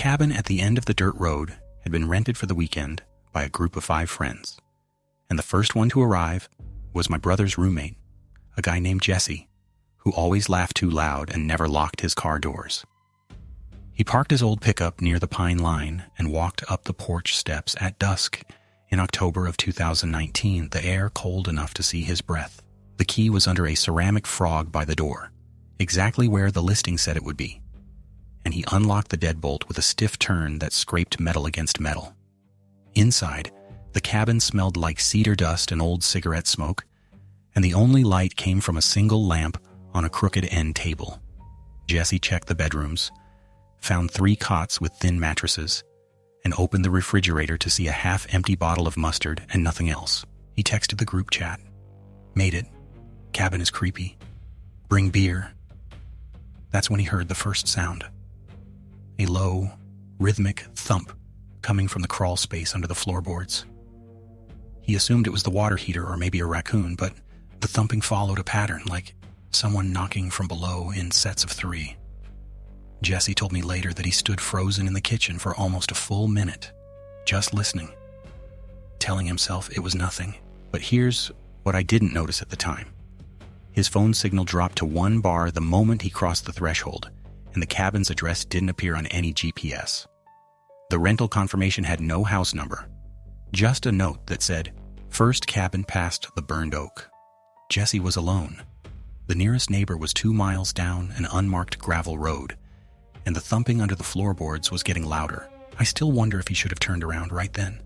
cabin at the end of the dirt road had been rented for the weekend by a group of 5 friends, and the first one to arrive was my brother's roommate, a guy named Jesse, who always laughed too loud and never locked his car doors. He parked his old pickup near the pine line and walked up the porch steps at dusk in October of 2019, the air cold enough to see his breath. The key was under a ceramic frog by the door, exactly where the listing said it would be, and he unlocked the deadbolt with a stiff turn that scraped metal against metal. Inside, the cabin smelled like cedar dust and old cigarette smoke, and the only light came from a single lamp on a crooked end table. Jesse checked the bedrooms, found 3 cots with thin mattresses, and opened the refrigerator to see a half-empty bottle of mustard and nothing else. He texted the group chat. "Made it. Cabin is creepy. Bring beer." That's when he heard the first sound. A low, rhythmic thump coming from the crawl space under the floorboards. He assumed it was the water heater or maybe a raccoon, but the thumping followed a pattern, like someone knocking from below in sets of 3. Jesse told me later that he stood frozen in the kitchen for almost a full minute, just listening, telling himself it was nothing. But here's what I didn't notice at the time. His phone signal dropped to 1 bar the moment he crossed the threshold, and the cabin's address didn't appear on any GPS. The rental confirmation had no house number, just a note that said, "First cabin past the burned oak." Jesse was alone. The nearest neighbor was 2 miles down an unmarked gravel road, and the thumping under the floorboards was getting louder. I still wonder if he should have turned around right then.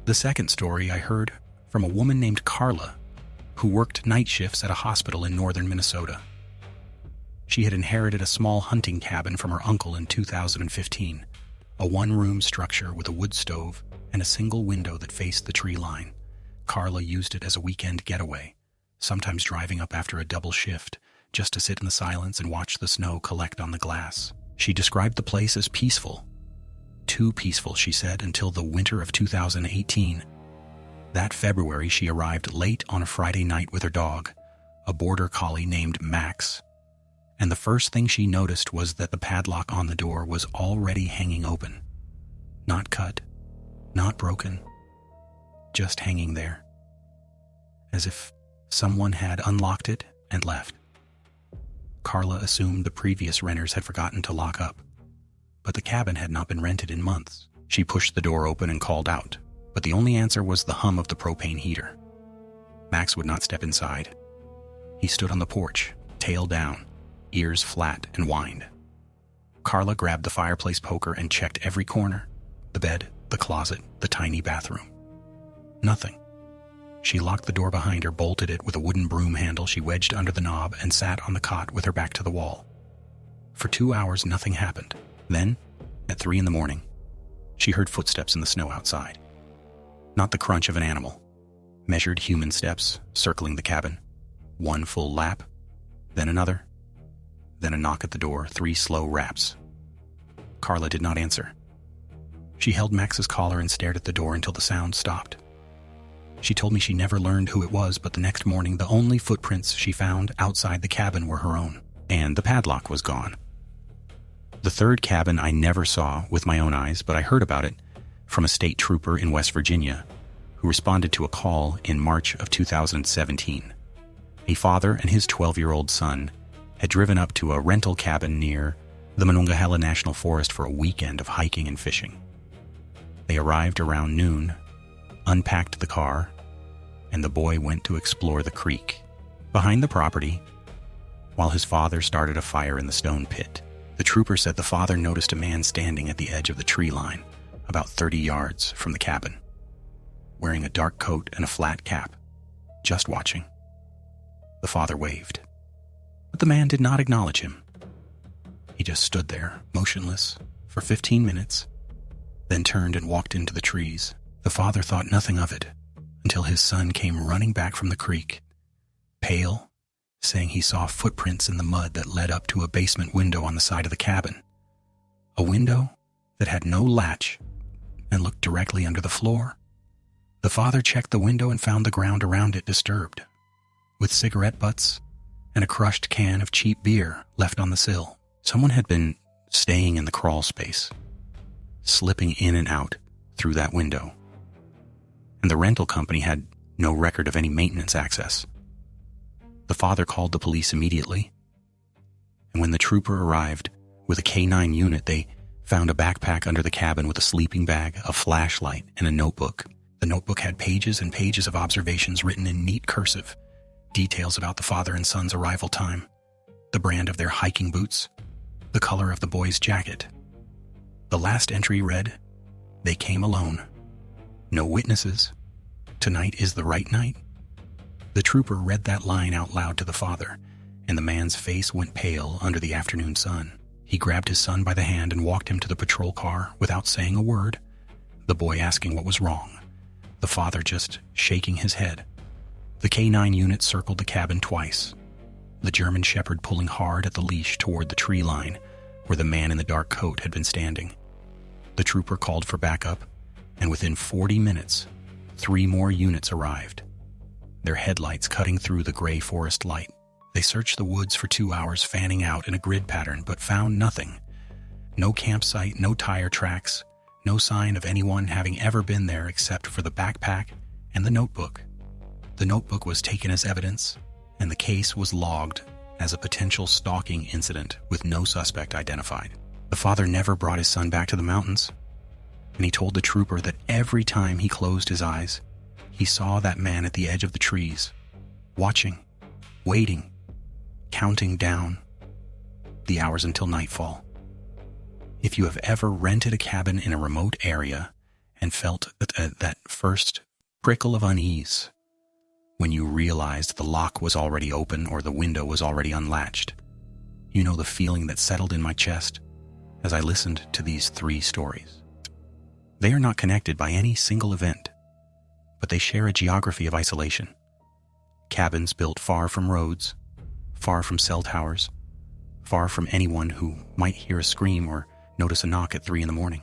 The second story I heard from a woman named Carla, who worked night shifts at a hospital in northern Minnesota. She had inherited a small hunting cabin from her uncle in 2015, a 1-room structure with a wood stove and a single window that faced the tree line. Carla used it as a weekend getaway, sometimes driving up after a double shift, just to sit in the silence and watch the snow collect on the glass. She described the place as peaceful. Too peaceful, she said, until the winter of 2018. That February, she arrived late on a Friday night with her dog, a border collie named Max, and the first thing she noticed was that the padlock on the door was already hanging open. Not cut, not broken, just hanging there, as if someone had unlocked it and left. Carla assumed the previous renters had forgotten to lock up, but the cabin had not been rented in months. She pushed the door open and called out, but the only answer was the hum of the propane heater. Max would not step inside. He stood on the porch, tail down, ears flat and whined. Carla grabbed the fireplace poker and checked every corner, the bed, the closet, the tiny bathroom. Nothing. She locked the door behind her, bolted it with a wooden broom handle she wedged under the knob, and sat on the cot with her back to the wall. For 2 hours, nothing happened. Then, at 3 a.m, she heard footsteps in the snow outside. Not the crunch of an animal. Measured human steps circling the cabin. 1 full lap, then another, then a knock at the door, 3 slow raps. Carla did not answer. She held Max's collar and stared at the door until the sound stopped. She told me she never learned who it was, but the next morning the only footprints she found outside the cabin were her own, and the padlock was gone. The third cabin I never saw with my own eyes, but I heard about it from a state trooper in West Virginia who responded to a call in March of 2017. A father and his 12-year-old son had driven up to a rental cabin near the Monongahela National Forest for a weekend of hiking and fishing. They arrived around noon, unpacked the car, and the boy went to explore the creek. Behind the property, while his father started a fire in the stone pit, the trooper said the father noticed a man standing at the edge of the tree line, about 30 yards from the cabin, wearing a dark coat and a flat cap, just watching. The father waved, but the man did not acknowledge him. He just stood there, motionless, for 15 minutes, then turned and walked into the trees. The father thought nothing of it until his son came running back from the creek, pale, saying he saw footprints in the mud that led up to a basement window on the side of the cabin. A window that had no latch and looked directly under the floor. The father checked the window and found the ground around it disturbed, with cigarette butts and a crushed can of cheap beer left on the sill. Someone had been staying in the crawl space, slipping in and out through that window. And the rental company had no record of any maintenance access. The father called the police immediately, and when the trooper arrived with a K-9 unit, they found a backpack under the cabin with a sleeping bag, a flashlight, and a notebook. The notebook had pages and pages of observations written in neat cursive, details about the father and son's arrival time, the brand of their hiking boots, the color of the boy's jacket. The last entry read, "They came alone. No witnesses. Tonight is the right night." The trooper read that line out loud to the father, and the man's face went pale under the afternoon sun. He grabbed his son by the hand and walked him to the patrol car without saying a word, the boy asking what was wrong, the father just shaking his head. The K-9 unit circled the cabin twice, the German shepherd pulling hard at the leash toward the tree line where the man in the dark coat had been standing. The trooper called for backup, and within 40 minutes, 3 more units arrived, their headlights cutting through the gray forest light. They searched the woods for 2 hours, fanning out in a grid pattern, but found nothing. No campsite, no tire tracks, no sign of anyone having ever been there except for the backpack and the notebook. The notebook was taken as evidence, and the case was logged as a potential stalking incident with no suspect identified. The father never brought his son back to the mountains, and he told the trooper that every time he closed his eyes, he saw that man at the edge of the trees, watching, waiting, counting down the hours until nightfall. If you have ever rented a cabin in a remote area and felt that first prickle of unease when you realized the lock was already open or the window was already unlatched, you know the feeling that settled in my chest as I listened to these 3 stories. They are not connected by any single event, but they share a geography of isolation. Cabins built far from roads, far from cell towers, far from anyone who might hear a scream or notice a knock at 3 in the morning.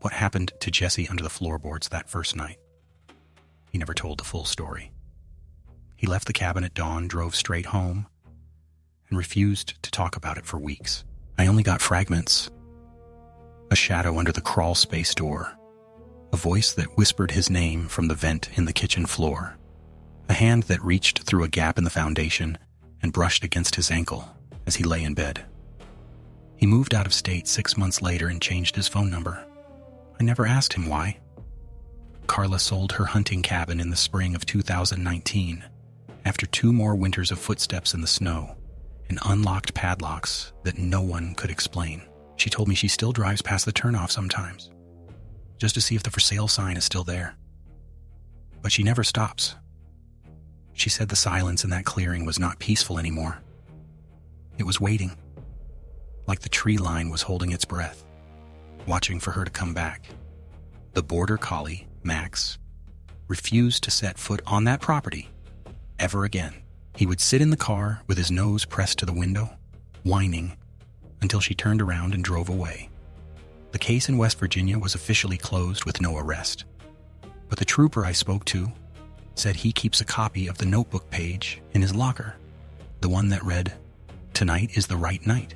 What happened to Jesse under the floorboards that first night? He never told the full story. He left the cabin at dawn, drove straight home, and refused to talk about it for weeks. I only got fragments. A shadow under the crawl space door, a voice that whispered his name from the vent in the kitchen floor, a hand that reached through a gap in the foundation and brushed against his ankle as he lay in bed. He moved out of state 6 months later and changed his phone number. I never asked him why. Carla sold her hunting cabin in the spring of 2019 after 2 more winters of footsteps in the snow and unlocked padlocks that no one could explain. She told me she still drives past the turnoff sometimes, just to see if the for sale sign is still there. But she never stops. She said the silence in that clearing was not peaceful anymore. It was waiting, like the tree line was holding its breath, watching for her to come back. The border collie, Max, refused to set foot on that property ever again. He would sit in the car with his nose pressed to the window, whining, until she turned around and drove away. The case in West Virginia was officially closed with no arrest. But the trooper I spoke to said he keeps a copy of the notebook page in his locker, the one that read, "Tonight is the right night."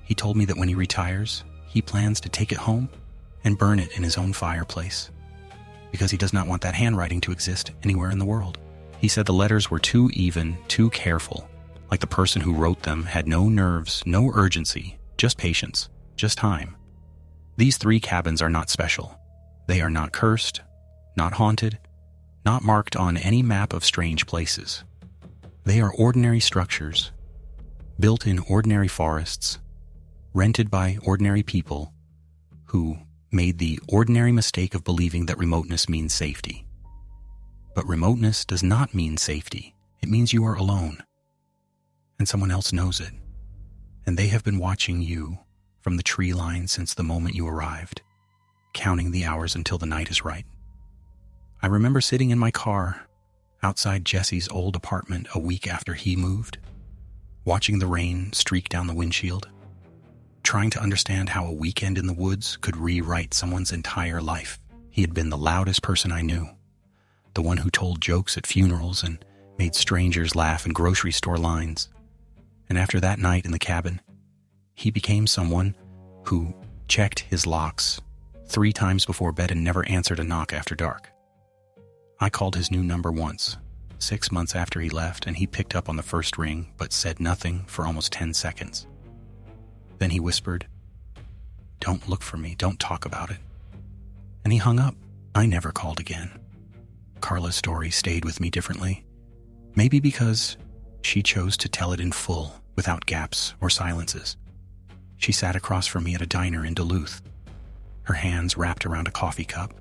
He told me that when he retires, he plans to take it home and burn it in his own fireplace, because he does not want that handwriting to exist anywhere in the world. He said the letters were too even, too careful, like the person who wrote them had no nerves, no urgency, just patience, just time. These 3 cabins are not special. They are not cursed, not haunted, not marked on any map of strange places. They are ordinary structures, built in ordinary forests, rented by ordinary people who made the ordinary mistake of believing that remoteness means safety. But remoteness does not mean safety. It means you are alone, and someone else knows it, and they have been watching you from the tree line since the moment you arrived, counting the hours until the night is right. I remember sitting in my car outside Jesse's old apartment a week after he moved, watching the rain streak down the windshield, trying to understand how a weekend in the woods could rewrite someone's entire life. He had been the loudest person I knew, the one who told jokes at funerals and made strangers laugh in grocery store lines. And after that night in the cabin, He became someone who checked his locks 3 times before bed and never answered a knock after dark. I called his new number once, 6 months after he left, and he picked up on the first ring but said nothing for almost 10 seconds. Then he whispered, "Don't look for me, don't talk about it." And he hung up. I never called again. Carla's story stayed with me differently. Maybe because she chose to tell it in full, without gaps or silences. She sat across from me at a diner in Duluth, her hands wrapped around a coffee cup,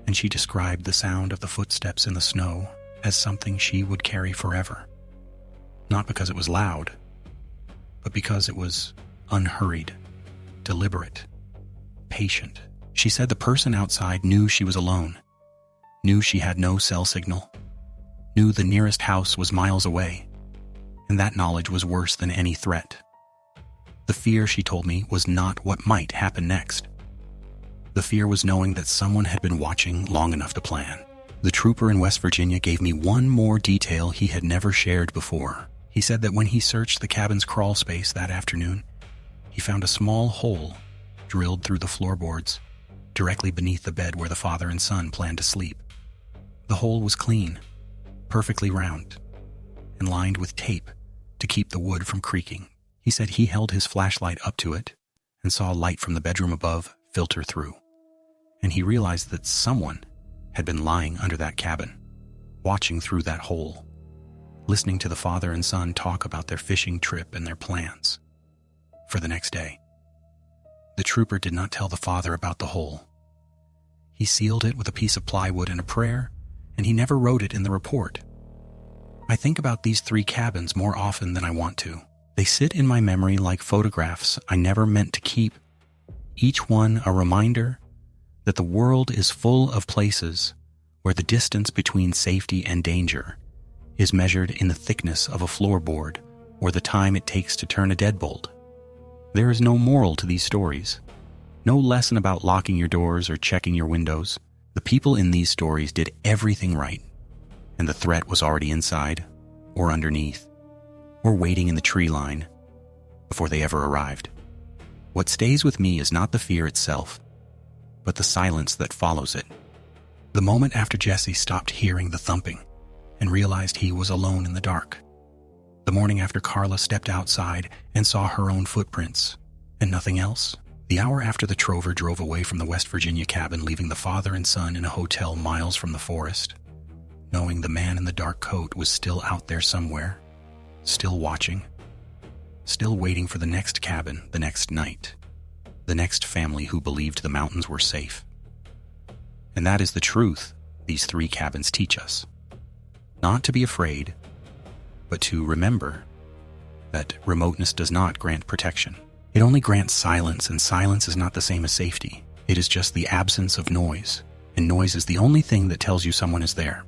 and she described the sound of the footsteps in the snow as something she would carry forever. Not because it was loud, but because it was unhurried, deliberate, patient. She said the person outside knew she was alone, knew she had no cell signal, knew the nearest house was miles away, and that knowledge was worse than any threat. The fear, she told me, was not what might happen next. The fear was knowing that someone had been watching long enough to plan. The trooper in West Virginia gave me one more detail he had never shared before. He said that when he searched the cabin's crawl space that afternoon, he found a small hole drilled through the floorboards, directly beneath the bed where the father and son planned to sleep. The hole was clean, perfectly round, and lined with tape to keep the wood from creaking. He said he held his flashlight up to it and saw light from the bedroom above filter through. And he realized that someone had been lying under that cabin, watching through that hole, listening to the father and son talk about their fishing trip and their plans for the next day. The trooper did not tell the father about the hole. He sealed it with a piece of plywood and a prayer, and he never wrote it in the report. I think about these 3 cabins more often than I want to. They sit in my memory like photographs I never meant to keep, each one a reminder that the world is full of places where the distance between safety and danger is measured in the thickness of a floorboard or the time it takes to turn a deadbolt. There is no moral to these stories, no lesson about locking your doors or checking your windows. The people in these stories did everything right, and the threat was already inside or underneath or waiting in the tree line before they ever arrived. What stays with me is not the fear itself, but the silence that follows it. The moment after Jesse stopped hearing the thumping and realized he was alone in the dark. The morning after Carla stepped outside and saw her own footprints and nothing else. The hour after the trover drove away from the West Virginia cabin, leaving the father and son in a hotel miles from the forest, knowing the man in the dark coat was still out there somewhere, still watching, still waiting for the next cabin, the next night, the next family who believed the mountains were safe. And that is the truth these 3 cabins teach us. Not to be afraid, but to remember that remoteness does not grant protection. It only grants silence, and silence is not the same as safety. It is just the absence of noise, and noise is the only thing that tells you someone is there.